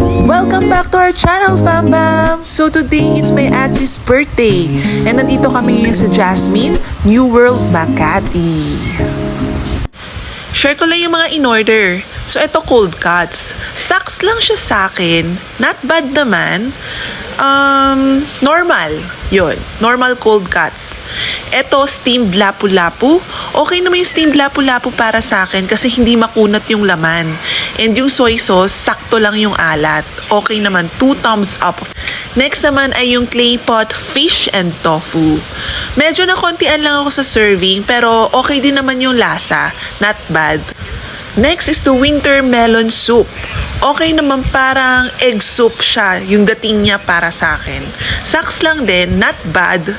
Welcome back to our channel, Fam Bam! So today it's my Atsy's birthday and nandito kami ngayon sa Jasmine, New World, Makati. Share ko lang yung mga in-order. So ito cold cuts. Sucks lang siya sa akin. Not bad naman. Normal. Yun. Normal cold cuts. Ito, steamed lapu-lapu. Okay naman yung steamed lapu-lapu para sa akin kasi hindi makunat yung laman. And yung soy sauce, sakto lang yung alat. Okay naman. 2 thumbs up. Next naman ay yung clay pot fish and tofu. Medyo nakontian lang ako sa serving pero okay din naman yung lasa. Not bad. Next is the winter melon soup. Okay naman, parang egg soup siya, yung dating niya para sa akin. Sucks lang din, not bad.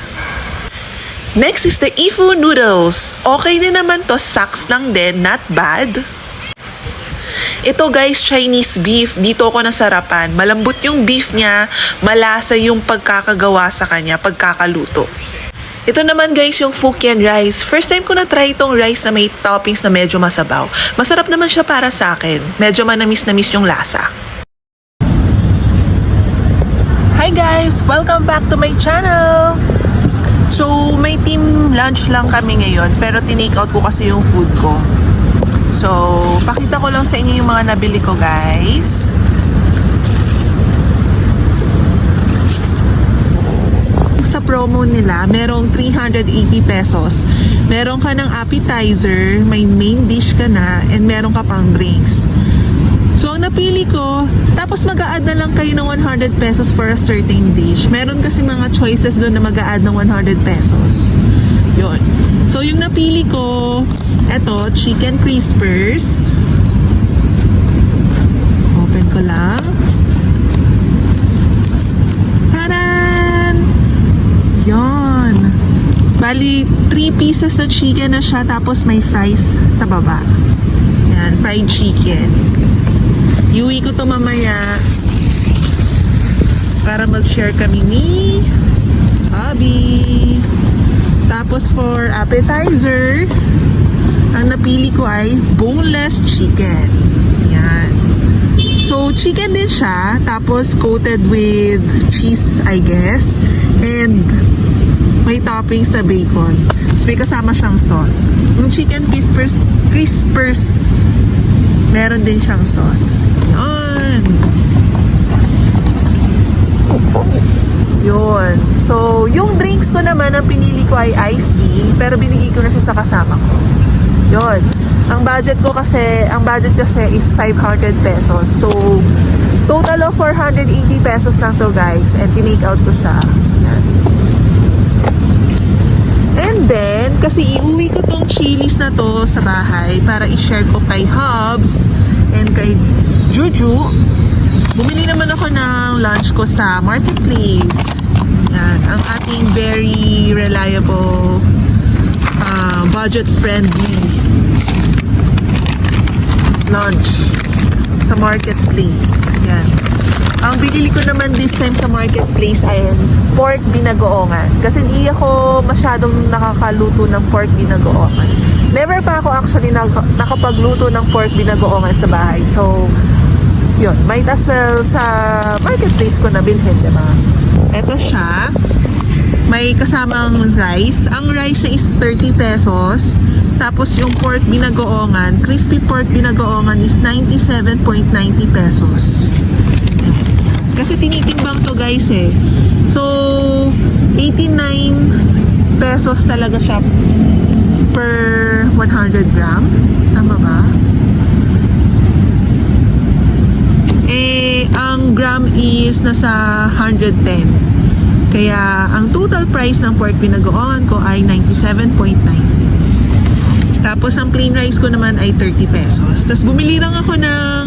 Next is the Ifu noodles. Okay din naman to, sucks lang din, not bad. Ito guys, Chinese beef. Dito ako nasarapan. Malambot yung beef niya, malasa yung pagkakagawa sa kanya, pagkakaluto. Ito naman guys yung Fukien rice. First time ko na try itong rice na may toppings na medyo masabaw. Masarap naman siya para sa akin. Medyo manamis-namis yung lasa. Hi guys! Welcome back to my channel! So, may team lunch lang kami ngayon pero tinake out ko kasi yung food ko. So, pakita ko lang sa inyo yung mga nabili ko guys. Sa promo nila, merong 380 pesos. Meron ka ng appetizer, may main dish ka na, and meron ka pang drinks. So, ang napili ko, tapos mag-a-add na lang kayo ng 100 pesos for a certain dish. Meron kasi mga choices doon na mag-a-add ng 100 pesos. Yun. So, yung napili ko, eto, chicken crispers. Open ko lang. Yon. Bali, 3 pieces na chicken na siya, tapos may fries sa baba. Yan, fried chicken. Iuwi ko to mamaya para mag-share kami ni Abby. Tapos for appetizer, ang napili ko ay boneless chicken. Yan. So, chicken din siya, tapos coated with cheese, I guess. And may toppings na bacon. So, may kasama siyang sauce. Yung chicken crispers, meron din siyang sauce. Yun. So, yung drinks ko naman, ang pinili ko ay iced tea, pero binigay ko na siya sa kasama ko. Yun. Ang budget kasi is 500 pesos. So, total of 480 pesos lang to guys. And tinake out ko siya. Yan. And then, kasi iuwi ko tong chilies na to sa bahay para i-share ko kay Hubs and kay Juju. Bumili naman ako ng lunch ko sa Marketplace. Yan. Ang ating very reliable, budget-friendly lunch sa Marketplace. Yan. Ang binili ko naman this time sa Marketplace ay pork binagoongan. Kasi hindi ako masyadong nakakaluto ng pork binagoongan. Never pa ako actually nakapagluto ng pork binagoongan sa bahay. So, yun. Might as well sa Marketplace ko na bilhin, diba? Ito siya. May kasamang rice. Ang rice is 30 pesos. Tapos yung pork binagoongan, crispy pork binagoongan is 97.90 pesos. Kasi tinitimbang to guys eh. So, 89 pesos talaga siya per 100 gram. Tama ba? Eh, ang gram is nasa 110. Kaya, ang total price ng pork binagoongan ko ay 97.90. Tapos, ang plain rice ko naman ay 30 pesos. Tapos, bumili lang ako ng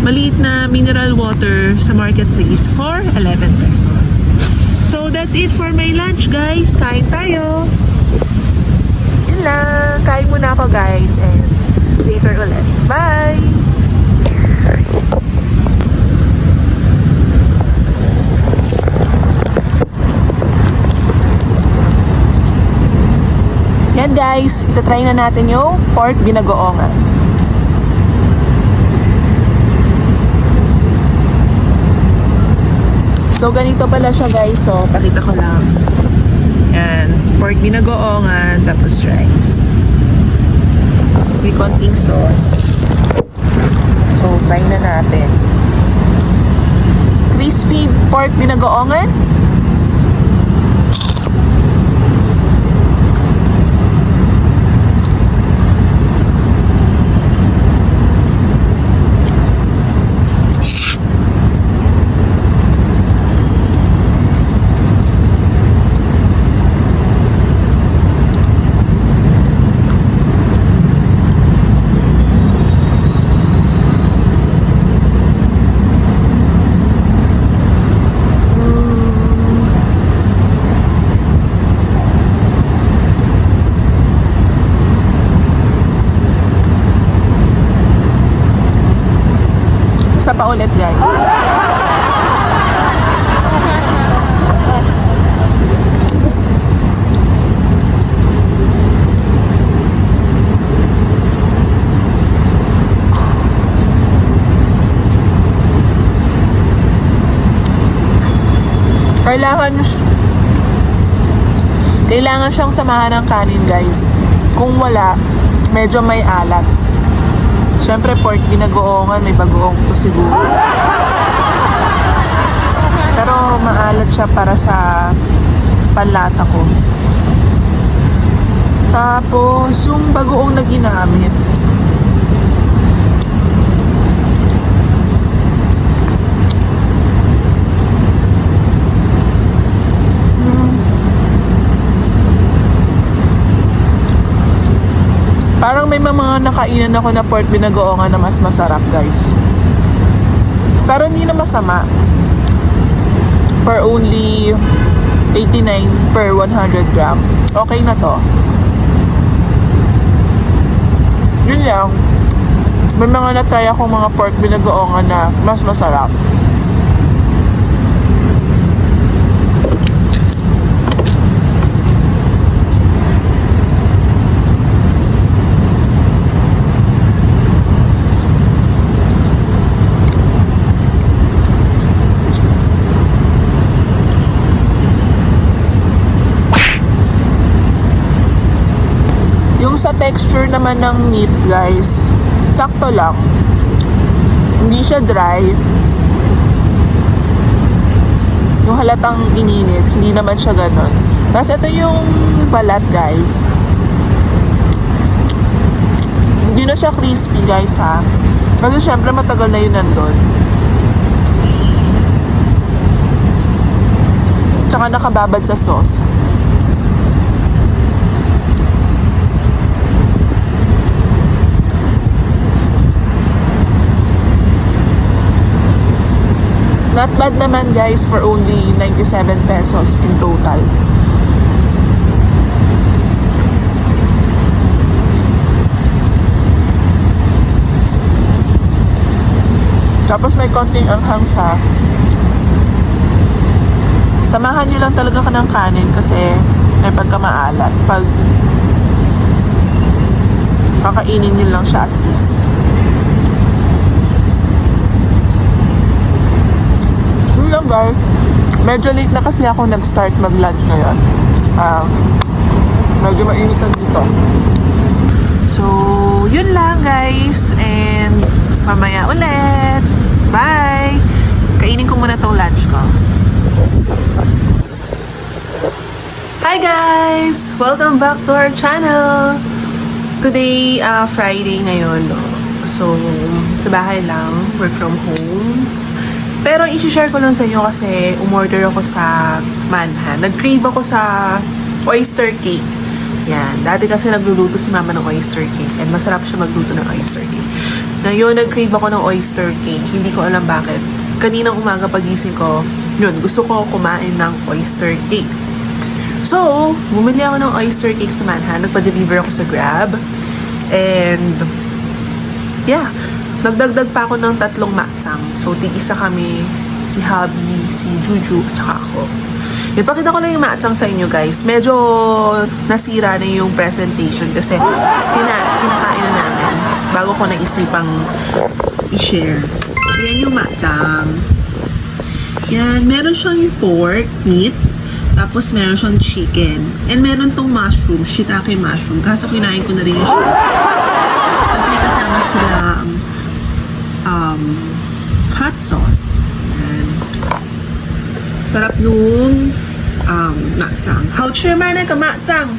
maliit na mineral water sa Marketplace for 11 pesos. So, that's it for my lunch, guys. Kain tayo. Yun lang. Kain muna ako, guys. And later ulit. Bye! Yan guys, itatry na natin yung pork binagoongan. So, ganito pala siya guys. So, pakita ko lang. Yan. Pork binagoongan, tapos rice. Tapos may konting sauce. So, try na natin. Crispy pork binagoongan. Isa pa ulit guys. Kailangan siyang samahan ng kanin guys. Kung wala, medyo may alat. Siyempre, pork binagoongan, may bagoong to siguro. Pero maalat siya para sa panlasa ko. Tapos, yung bagoong na ginamit. Parang may mga nakainan ako na pork binagoongan na mas masarap guys. Pero hindi na masama. For only 89 per 100 gram. Okay na to. Yun lang. May mga natry akong mga pork binagoongan na mas masarap. Yung sa texture naman ng meat guys, sakto lang. Hindi siya dry. Yung halatang ininit, hindi naman siya ganon. Tapos ito yung balat guys. Hindi na siya crispy guys ha. Kasi syempre matagal na yun nandun. Tsaka nakababad sa sauce. Not bad naman guys for only 97 pesos in total. Tapos may konting anghang siya. Samahan nyo lang talaga ka ng kanin kasi may pagkamaalat. Pag kakainin nyo lang siya as is. Guys, medyo late na kasi ako nag-start mag-lunch ngayon. Medyo mainitan dito. So, yun lang guys. And mamaya ulit. Bye! Kainin ko muna tong lunch ko. Hi guys! Welcome back to our channel. Today, Friday ngayon. No? So, sa bahay lang. Work from home. Pero i-share ko lang sa inyo kasi umorder ako sa Manhan. Nag-crave ako sa oyster cake. Yan. Dati kasi nagluluto si mama ng oyster cake. And masarap siya magluto ng oyster cake. Ngayon, nag-crave ako ng oyster cake. Hindi ko alam bakit. Kaninang umaga pagising ko, yun, gusto ko kumain ng oyster cake. So, bumili ako ng oyster cake sa Manhan. Nagpa-deliver ako sa Grab. And, yeah. Nagdagdag pa ako ng 3 matsang. So, tig-isa kami, si Hubby, si Juju, at saka ako. Ipakita ko lang yung matsang sa inyo, guys. Medyo nasira na yung presentation kasi kinakain na namin bago ko naisipang i-share. Yan yung matsang. Yan, meron siyang pork, meat, tapos meron siyang chicken. And meron tong mushroom, shiitake mushroom. Kaso kinain ko na rin yung shiitake. Tapos may kasama silang hot sauce. Yan. Sarap nung makjang. 好吃吗那个makjang?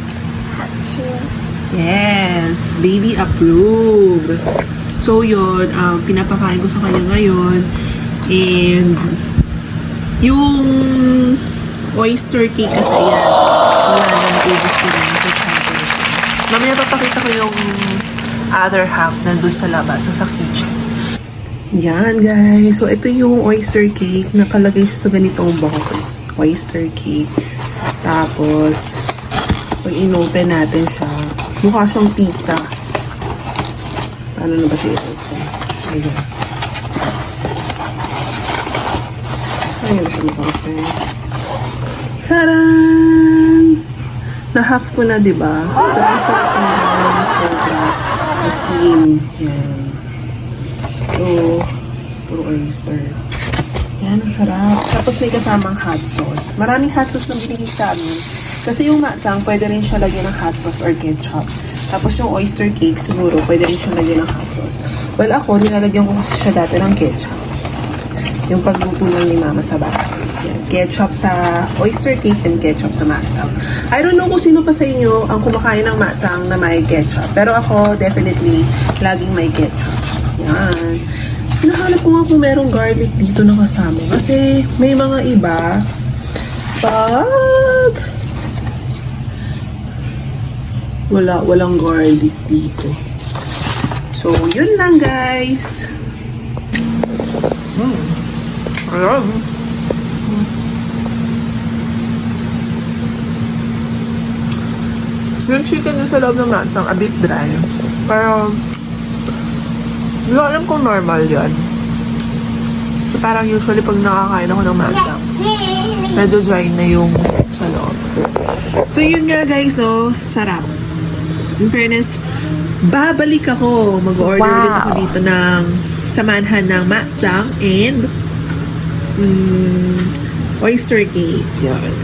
好吃。 Yes, baby approve. So yun, pinapakain ko sa kanya ngayon. And yung oyster cake kasi yan, wala nang pages ko lang sa channel. Mamaya papakita ko yung other half nandun sa labas, sa kitchen. Yan guys, so ito yung oyster cake. Nakalagay siya sa ganitong box. Oyster cake. Tapos, pag inopen natin siya, mukha siyang pizza. Paano na ba siya i-open? Ayan. Ayan siya mag-open. Taran! Na-half ko na, diba? Pero ang sarap ng dahil sobra. As in, yan. So, puro oyster. Yan, ang sarap. Tapos may kasamang hot sauce. Maraming hot sauce na binigay sa amin. Kasi yung makjang, pwede rin siya lagyan ng hot sauce or ketchup. Tapos yung oyster cake, siguro, pwede rin siya lagyan ng hot sauce. Well, ako, nilalagyan ko kasi siya dati ng ketchup. Yung pagluto lang ni mama sa bahay. Yan, ketchup sa oyster cake and ketchup sa makjang. I don't know kung sino pa sa inyo ang kumakain ng makjang na may ketchup. Pero ako, definitely, laging may ketchup. Yan. Hinahanap ko nga kung merong garlic dito na kasama. Kasi may mga iba, pag walang garlic dito. So, yun lang guys. Ayan. Yung chicken yung sa loob ng makjang, a bit dry. Pero, hindi ko alam kung normal yan. So, parang usually pag nakakain ako ng makjang, medyo dry na yung sa loob. So, yun nga guys, so, sarap. In fairness, babalik ako. Mag-order ulit ako dito ng samanhan ng makjang and oyster cake. Yan.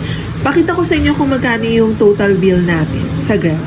Pakita ko sa inyo kung magkano yung total bill natin sa Grab.